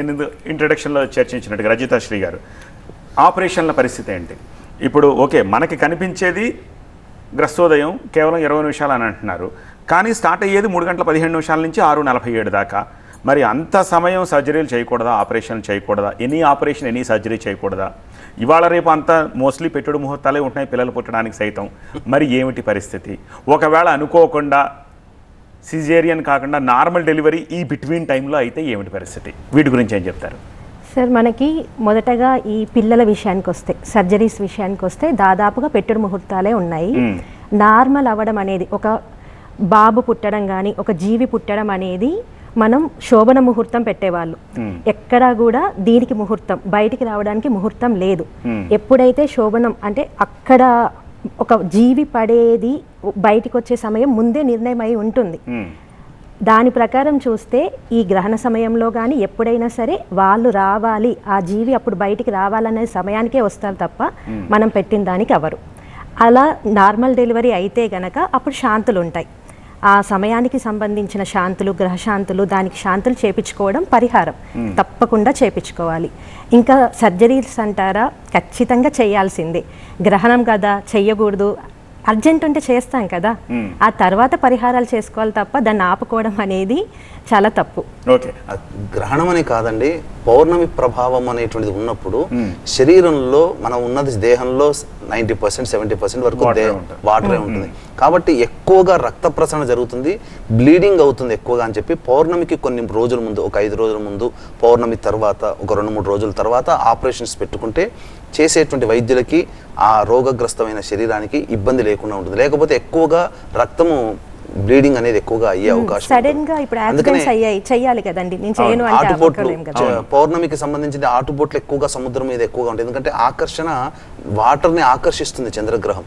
నేను ఇంట్రడక్షన్లో చర్చించినట్టుగా రజితా శ్రీ గారు ఆపరేషన్ల పరిస్థితి ఏంటి? ఇప్పుడు ఓకే, మనకి కనిపించేది గ్రస్తోదయం కేవలం 20 నిమిషాలు అని అంటున్నారు, కానీ స్టార్ట్ అయ్యేది 3 గంటల 15 నిమిషాల నుంచి 6:47 దాకా. మరి అంత సమయం సర్జరీలు చేయకూడదా, ఆపరేషన్లు చేయకూడదా, ఎనీ ఆపరేషన్ ఎనీ సర్జరీ చేయకూడదా? ఇవాళ రేపు అంతా మోస్ట్లీ పెట్టుడు ముహూర్తాలే ఉంటున్నాయి పిల్లలు పుట్టడానికి సైతం. మరి ఏమిటి పరిస్థితి? ఒకవేళ అనుకోకుండా సిజేరియన్ కాకుండా నార్మల్ డెలివరీ ఈ బిట్వీన్ టైంలో అయితే ఏమిటి పరిస్థితి? వీటి గురించి ఏం చెప్తారు సార్? మనకి మొదటగా ఈ పిల్లల విషయానికి వస్తే, సర్జరీస్ విషయానికి వస్తే దాదాపుగా పెట్టుడు ముహూర్తాలే ఉన్నాయి. నార్మల్ అవ్వడం అనేది, ఒక బాబు పుట్టడం కానీ ఒక జీవి పుట్టడం అనేది మనం శోభన ముహూర్తం పెట్టేవాళ్ళు. ఎక్కడా కూడా దీనికి ముహూర్తం, బయటికి రావడానికి ముహూర్తం లేదు. ఎప్పుడైతే శోభనం అంటే అక్కడ ఒక జీవి పడేది బయటికి వచ్చే సమయం ముందే నిర్ణయం అయి ఉంటుంది. దాని ప్రకారం చూస్తే ఈ గ్రహణ సమయంలో కానీ ఎప్పుడైనా సరే వాళ్ళు రావాలి, ఆ జీవి అప్పుడు బయటికి రావాలనే సమయానికే వస్తారు తప్ప మనం పెట్టిన దానికి అవ్వరు. అలా నార్మల్ డెలివరీ అయితే గనక అప్పుడు శాంతులు ఉంటాయి. ఆ సమయానికి సంబంధించిన శాంతులు, గ్రహశాంతులు, దానికి శాంతులు చేపించుకోవడం పరిహారం, తప్పకుండా చేపించుకోవాలి. ఇంకా సర్జరీస్ అంటారా, ఖచ్చితంగా చేయాల్సిందే. గ్రహణం కదా, చెయ్యకూడదు, అర్జెంట్ ఉంటే చేస్తాం కదా, ఆ తర్వాత పరిహారాలు చేసుకోవాలి తప్ప దాన్ని ఆపుకోవడం అనేది చాలా తప్పు. గ్రహణం అనే కాదండి, పౌర్ణమి ప్రభావం అనేటువంటిది ఉన్నప్పుడు శరీరంలో మనం ఉన్నది దేహంలో 90% 70% వరకు వాటరే ఉంటుంది. కాబట్టి ఎక్కువగా రక్త ప్రసరణ జరుగుతుంది, బ్లీడింగ్ అవుతుంది ఎక్కువగా అని చెప్పి పౌర్ణమికి కొన్ని రోజుల ముందు, ఒక 5 రోజుల ముందు, పౌర్ణమి తర్వాత ఒక 2-3 రోజుల తర్వాత ఆపరేషన్స్ పెట్టుకుంటే చేసేటువంటి వైద్యులకి ఆ రోగగ్రస్తమైన శరీరానికి ఇబ్బంది లేకుండా ఉంటుంది. లేకపోతే ఎక్కువగా రక్తము బ్లీడింగ్ అనేది ఎక్కువగా అయ్యే అవకాశం. సడన్ గా ఇప్పుడు యాక్సిడెంట్స్ అయ్యాయి, చెయ్యాలి కదండి, నేను చేయను అంటే పౌర్ణమికి సంబంధించిన ఆటుపోట్లు ఎక్కువగా సముద్రం మీద ఎక్కువగా ఉంటాయి. ఎందుకంటే ఆకర్షణ, వాటర్ ని ఆకర్షిస్తుంది చంద్రగ్రహం.